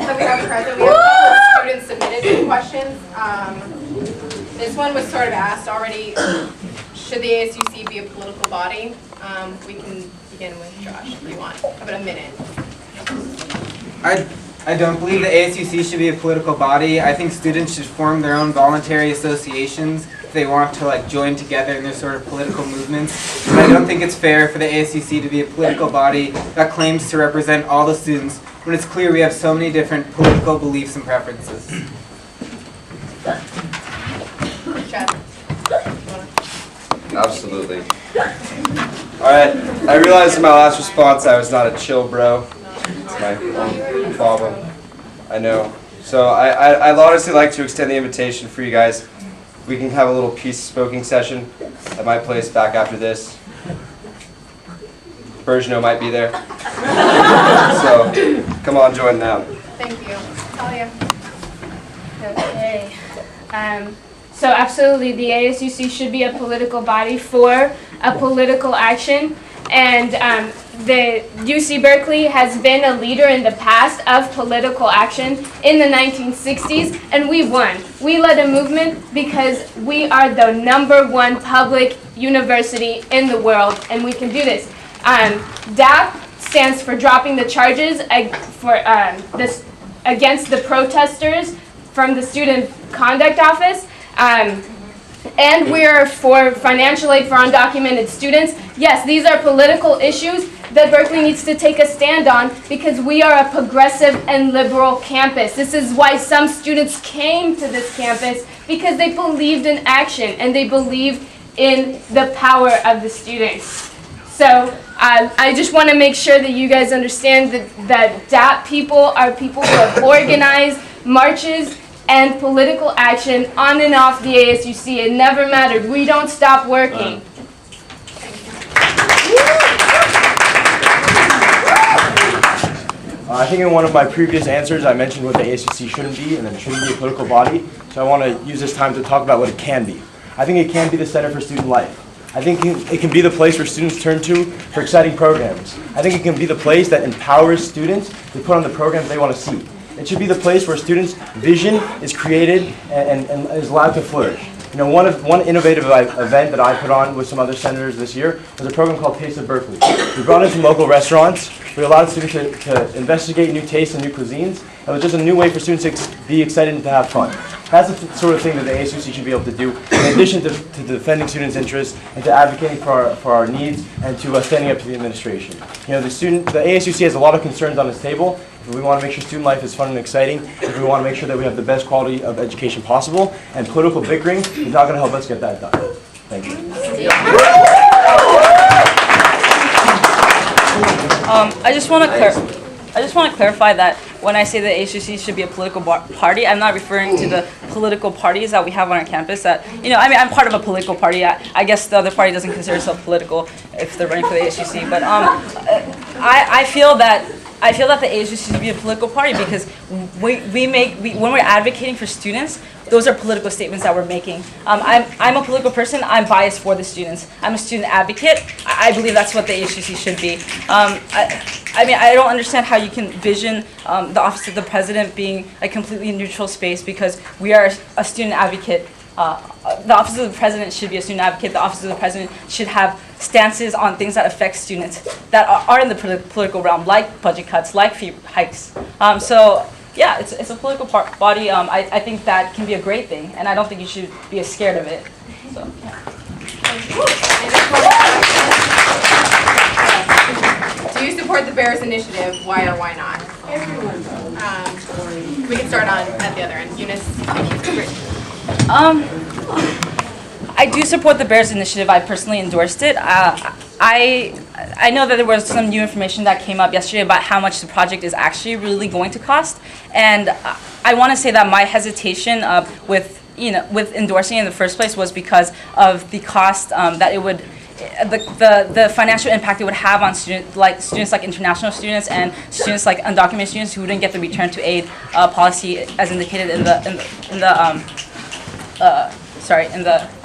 that we have present. We have a couple of students submitted some questions. This one was sort of asked already. Should the ASUC be a political body? We can begin with Josh if you want. How about a minute? I don't believe the ASUC should be a political body. I think students should form their own voluntary associations if they want to join together in their sort of political movements. And I don't think it's fair for the ASUC to be a political body that claims to represent all the students when it's clear we have so many different political beliefs and preferences. Chad? Absolutely. Alright, I realized in my last response I was not a chill bro. It's my own problem. I know. So I'd honestly like to extend the invitation for you guys. We can have a little peace-spoken session at my place back after this. Bergeno might be there. So come on, join now. Thank you. Talia? Okay. So absolutely, the ASUC should be a political body for a political action. And the UC Berkeley has been a leader in the past of political action in the 1960s, and we won. We led a movement because we are the #1 public university in the world, and we can do this. DAP stands for dropping the charges against the protesters from the Student Conduct Office. And we are for financial aid for undocumented students. Yes, these are political issues that Berkeley needs to take a stand on because we are a progressive and liberal campus. This is why some students came to this campus, because they believed in action and they believed in the power of the students. So I just want to make sure that you guys understand that DAP people are people who have organized marches and political action on and off the ASUC. It never mattered. We don't stop working. I think in one of my previous answers I mentioned what the ASUC shouldn't be and then shouldn't be a political body. So I want to use this time to talk about what it can be. I think it can be the center for student life. I think it can be the place where students turn to for exciting programs. I think it can be the place that empowers students to put on the programs they want to see. It should be the place where students' vision is created and is allowed to flourish. You know, one innovative event that I put on with some other senators this year was a program called Taste of Berkeley. We brought in some local restaurants. We allowed students to investigate new tastes and new cuisines. It was just a new way for students to be excited and to have fun. That's the sort of thing that the ASUC should be able to do, in addition to defending students' interests and to advocating for our needs and to standing up to the administration. You know, the ASUC has a lot of concerns on its table. If we want to make sure student life is fun and exciting, if we want to make sure that we have the best quality of education possible, and political bickering is not going to help us get that done. Thank you. I just want to clarify that when I say the ASUC should be a political party, I'm not referring to the political parties that we have on our campus. That, you know, I mean, I'm part of a political party. I guess the other party doesn't consider itself political if they're running for the ASUC. But I feel that the ASUC should be a political party because when we're advocating for students, those are political statements that we're making. I'm a political person. I'm biased for the students. I'm a student advocate. I believe that's what the ASUC should be. I mean, I don't understand how you can vision the Office of the President being a completely neutral space because we are a student advocate. The Office of the President should be a student advocate. The Office of the President should have stances on things that affect students that are in the political realm, like budget cuts, like fee hikes. So yeah, it's a political body. I think that can be a great thing, and I don't think you should be scared of it. So, yeah. Do you support the Bears Initiative? Why or why not? We can start at the other end. Eunice. I do support the Bears Initiative. I personally endorsed it. I know that there was some new information that came up yesterday about how much the project is actually really going to cost, and I want to say that my hesitation with endorsing it in the first place was because of the cost that it would. The financial impact it would have on students like international students and students like undocumented students who wouldn't get the return to aid policy as indicated in the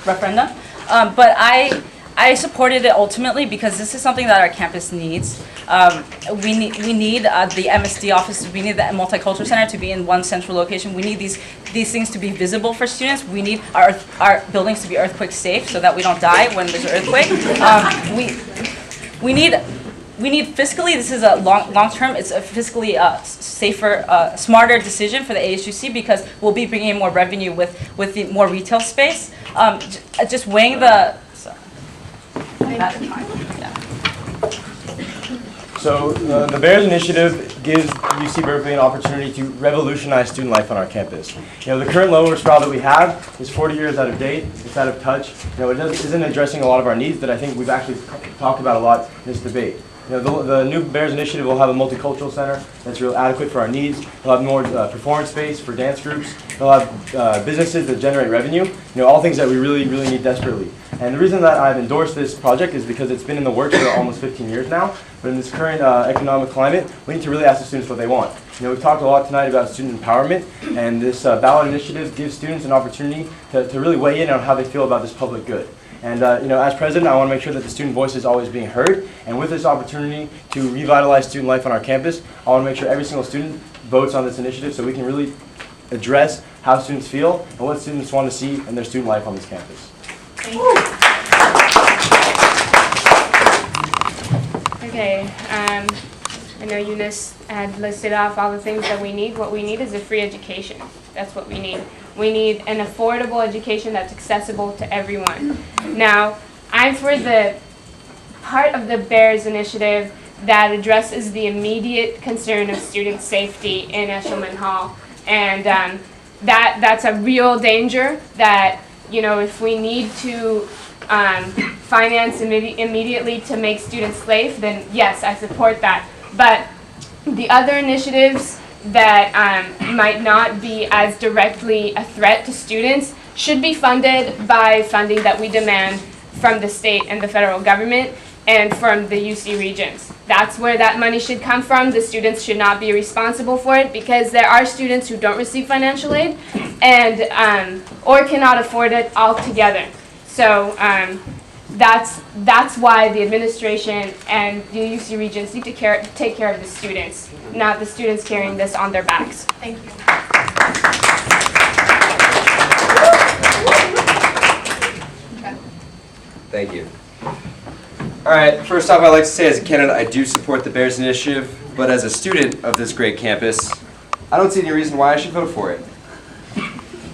referendum. But I I supported it ultimately because this is something that our campus needs. We need the MSD office, we need the Multicultural Center to be in one central location. We need these things to be visible for students. We need our buildings to be earthquake safe so that we don't die when there's an earthquake. We need fiscally, this is a long term, it's a fiscally safer, smarter decision for the ASUC because we'll be bringing in more revenue with the more retail space. Just weighing the, So the Bears Initiative gives UC Berkeley an opportunity to revolutionize student life on our campus. The current lower spiral that we have is 40 years out of date. It's out of touch. It isn't addressing a lot of our needs that I think we've actually talked about a lot in this debate. The new Bears Initiative will have a multicultural center that's real adequate for our needs. We'll have more performance space for dance groups. We'll have businesses that generate revenue. All things that we really need desperately. And the reason that I've endorsed this project is because it's been in the works for almost 15 years now. But in this current economic climate, we need to really ask the students what they want. We've talked a lot tonight about student empowerment, and this ballot initiative gives students an opportunity to really weigh in on how they feel about this public good. And as president, I want to make sure that the student voice is always being heard. And with this opportunity to revitalize student life on our campus, I want to make sure every single student votes on this initiative so we can really address how students feel and what students want to see in their student life on this campus. Thank you. Okay, I know Eunice had listed off all the things that we need. What we need is a free education. That's what we need. We need an affordable education that's accessible to everyone. Now, I'm for the part of the Bears Initiative that addresses the immediate concern of student safety in Eshelman Hall. And that's a real danger that, if we need to finance immediately to make students safe, then yes, I support that. But the other initiatives that might not be as directly a threat to students should be funded by funding that we demand from the state and the federal government and from the UC regions. That's where that money should come from. The students should not be responsible for it because there are students who don't receive financial aid and or cannot afford it altogether. So that's why the administration and the UC regions need to take care of the students, not the students carrying this on their backs. Thank you. Thank you. All right, first off, I'd like to say as a candidate, I do support the Bears Initiative, but as a student of this great campus, I don't see any reason why I should vote for it.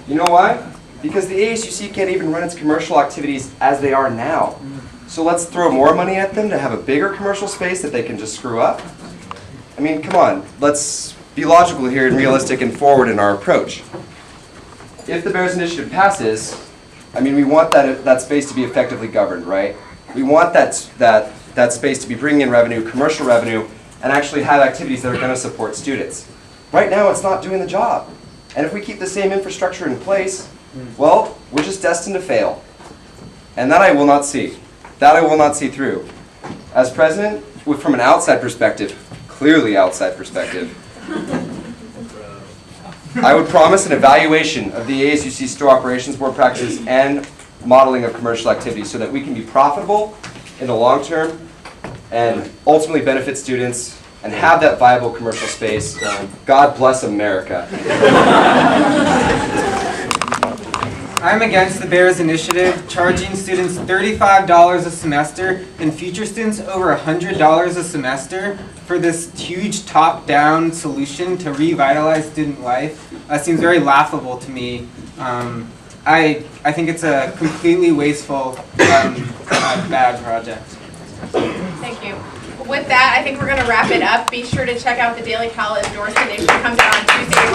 You know why? Because the ASUC can't even run its commercial activities as they are now. So let's throw more money at them to have a bigger commercial space that they can just screw up? I mean, come on, let's be logical here and realistic and forward in our approach. If the Bears Initiative passes, I mean, we want that space to be effectively governed, right? We want that space to be bringing in revenue, commercial revenue, and actually have activities that are going to support students. Right now, it's not doing the job. And if we keep the same infrastructure in place, well, we're just destined to fail. And that I will not see. That I will not see through. As president, from an outside perspective, clearly outside perspective, I would promise an evaluation of the ASUC store operations board practices and modeling of commercial activities so that we can be profitable in the long term and ultimately benefit students and have that viable commercial space. God bless America. I'm against the Bears Initiative, charging students $35 a semester and future students over $100 a semester for this huge top-down solution to revitalize student life. Seems very laughable to me. I think it's a completely wasteful, bad project. Thank you. With that, I think we're going to wrap it up. Be sure to check out the Daily Call endorsement. It comes out on Tuesday.